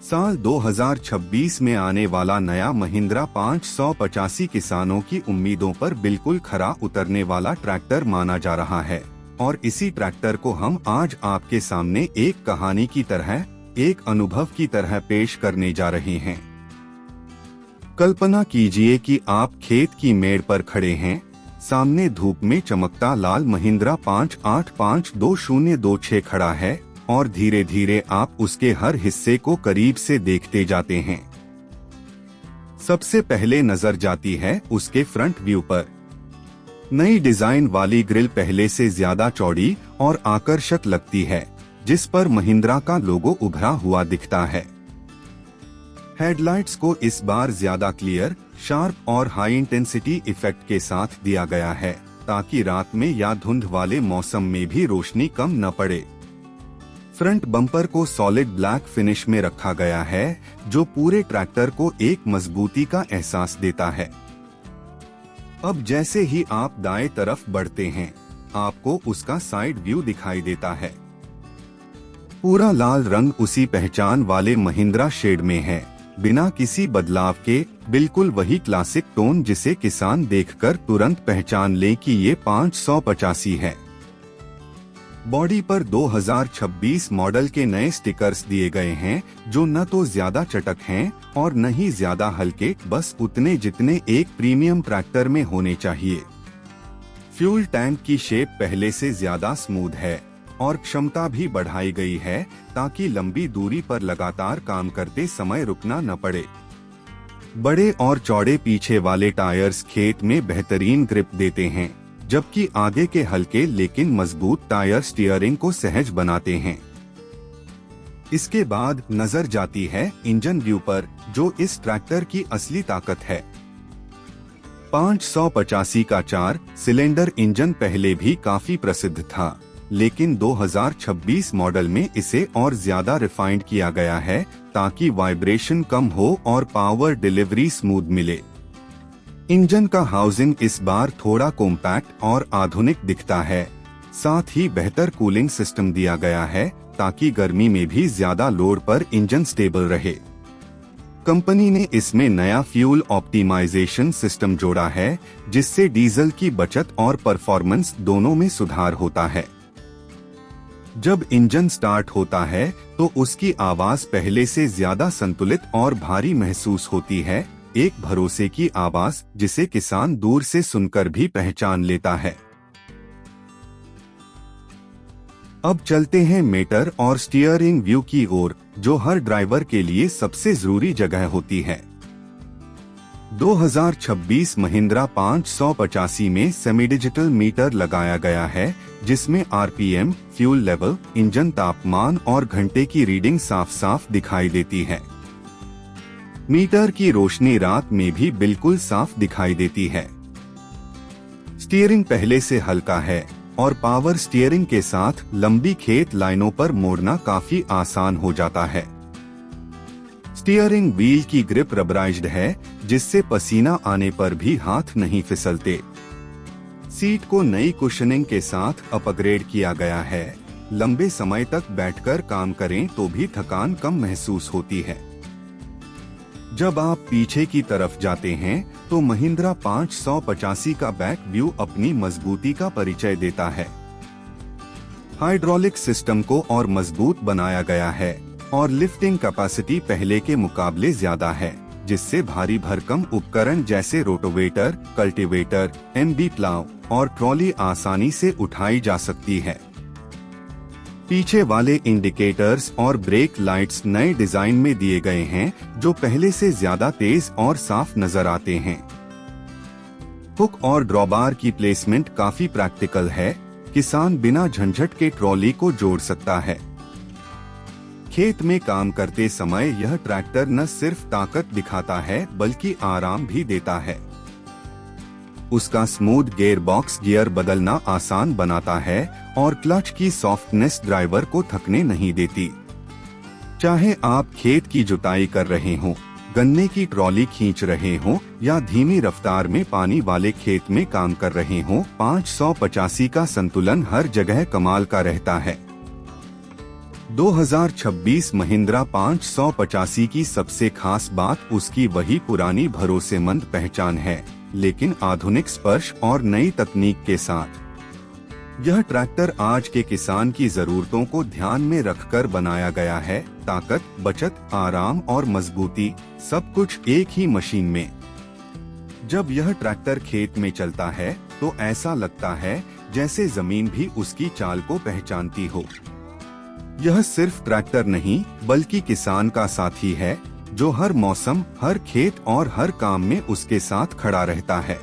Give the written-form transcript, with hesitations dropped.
साल 2026 में आने वाला नया महिंद्रा 585 किसानों की उम्मीदों पर बिल्कुल खरा उतरने वाला ट्रैक्टर माना जा रहा है और इसी ट्रैक्टर को हम आज आपके सामने एक कहानी की तरह, एक अनुभव की तरह पेश करने जा रहे हैं। कल्पना कीजिए कि आप खेत की मेड़ पर खड़े हैं, सामने धूप में चमकता लाल महिंद्रा 5852026 खड़ा है और धीरे धीरे आप उसके हर हिस्से को करीब से देखते जाते हैं। सबसे पहले नजर जाती है उसके फ्रंट व्यू पर। नई डिजाइन वाली ग्रिल पहले से ज्यादा चौड़ी और आकर्षक लगती है, जिस पर महिंद्रा का लोगो उभरा हुआ दिखता है। हेडलाइट्स को इस बार ज्यादा क्लियर, शार्प और हाई इंटेंसिटी इफेक्ट के साथ दिया गया है, ताकि रात में या धुंध वाले मौसम में भी रोशनी कम न पड़े। फ्रंट बम्पर को सॉलिड ब्लैक फिनिश में रखा गया है, जो पूरे ट्रैक्टर को एक मजबूती का एहसास देता है। अब जैसे ही आप दाएं तरफ बढ़ते हैं, आपको उसका साइड व्यू दिखाई देता है। पूरा लाल रंग उसी पहचान वाले महिंद्रा शेड में है, बिना किसी बदलाव के, बिल्कुल वही क्लासिक टोन जिसे किसान देखकर तुरंत पहचान ले कि ये 585 है। बॉडी पर 2026 मॉडल के नए स्टिकर्स दिए गए हैं, जो न तो ज्यादा चटक हैं और न ही ज्यादा हल्के, बस उतने जितने एक प्रीमियम ट्रैक्टर में होने चाहिए। फ्यूल टैंक की शेप पहले से ज्यादा स्मूथ है और क्षमता भी बढ़ाई गई है, ताकि लंबी दूरी पर लगातार काम करते समय रुकना न पड़े। बड़े और चौड़े पीछे वाले टायर्स खेत में बेहतरीन ग्रिप देते हैं, जबकि आगे के हल्के लेकिन मजबूत टायर स्टीयरिंग को सहज बनाते हैं। इसके बाद नजर जाती है इंजन व्यू पर, जो इस ट्रैक्टर की असली ताकत है। 585 का 4 सिलेंडर इंजन पहले भी काफी प्रसिद्ध था, लेकिन 2026 मॉडल में इसे और ज्यादा रिफाइंड किया गया है, ताकि वाइब्रेशन कम हो और पावर डिलीवरी स्मूथ मिले। इंजन का हाउसिंग इस बार थोड़ा कॉम्पैक्ट और आधुनिक दिखता है, साथ ही बेहतर कूलिंग सिस्टम दिया गया है, ताकि गर्मी में भी ज्यादा लोड पर इंजन स्टेबल रहे। कंपनी ने इसमें नया फ्यूल ऑप्टिमाइजेशन सिस्टम जोड़ा है, जिससे डीजल की बचत और परफॉर्मेंस दोनों में सुधार होता है। जब इंजन स्टार्ट होता है तो उसकी आवाज पहले से ज्यादा संतुलित और भारी महसूस होती है, एक भरोसे की आवाज जिसे किसान दूर से सुनकर भी पहचान लेता है। अब चलते हैं मीटर और स्टीयरिंग व्यू की ओर, जो हर ड्राइवर के लिए सबसे जरूरी जगह होती है। 2026 महिंद्रा 585 में सेमी डिजिटल मीटर लगाया गया है, जिसमें आरपीएम, फ्यूल लेवल, इंजन तापमान और घंटे की रीडिंग साफ साफ दिखाई देती है। मीटर की रोशनी रात में भी बिल्कुल साफ दिखाई देती है। स्टीयरिंग पहले से हल्का है और पावर स्टीयरिंग के साथ लंबी खेत लाइनों पर मोड़ना काफी आसान हो जाता है। स्टीयरिंग व्हील की ग्रिप रबराइज्ड है, जिससे पसीना आने पर भी हाथ नहीं फिसलते। सीट को नई कुशनिंग के साथ अपग्रेड किया गया है, लंबे समय तक बैठकर काम करें तो भी थकान कम महसूस होती है। जब आप पीछे की तरफ जाते हैं तो महिंद्रा 585 का बैक व्यू अपनी मजबूती का परिचय देता है। हाइड्रोलिक सिस्टम को और मजबूत बनाया गया है और लिफ्टिंग कैपेसिटी पहले के मुकाबले ज्यादा है, जिससे भारी भरकम उपकरण जैसे रोटोवेटर, कल्टीवेटर, एमबी प्लाव और ट्रॉली आसानी से उठाई जा सकती है। पीछे वाले इंडिकेटर्स और ब्रेक लाइट्स नए डिजाइन में दिए गए हैं, जो पहले से ज्यादा तेज और साफ नजर आते हैं। हुक और ड्रॉबार की प्लेसमेंट काफी प्रैक्टिकल है, किसान बिना झंझट के ट्रॉली को जोड़ सकता है। खेत में काम करते समय यह ट्रैक्टर न सिर्फ ताकत दिखाता है, बल्कि आराम भी देता है। उसका स्मूथ गियर बॉक्स गियर बदलना आसान बनाता है और क्लच की सॉफ्टनेस ड्राइवर को थकने नहीं देती। चाहे आप खेत की जुताई कर रहे हों, गन्ने की ट्रॉली खींच रहे हों या धीमी रफ्तार में पानी वाले खेत में काम कर रहे हों, 585 का संतुलन हर जगह कमाल का रहता है। 2026 महिंद्रा 585 की सबसे खास बात उसकी वही पुरानी भरोसेमंद पहचान है, लेकिन आधुनिक स्पर्श और नई तकनीक के साथ। यह ट्रैक्टर आज के किसान की जरूरतों को ध्यान में रखकर बनाया गया है। ताकत, बचत, आराम और मजबूती, सब कुछ एक ही मशीन में। जब यह ट्रैक्टर खेत में चलता है तो ऐसा लगता है जैसे जमीन भी उसकी चाल को पहचानती हो। यह सिर्फ ट्रैक्टर नहीं बल्कि किसान का साथी है, जो हर मौसम, हर खेत और हर काम में उसके साथ खड़ा रहता है।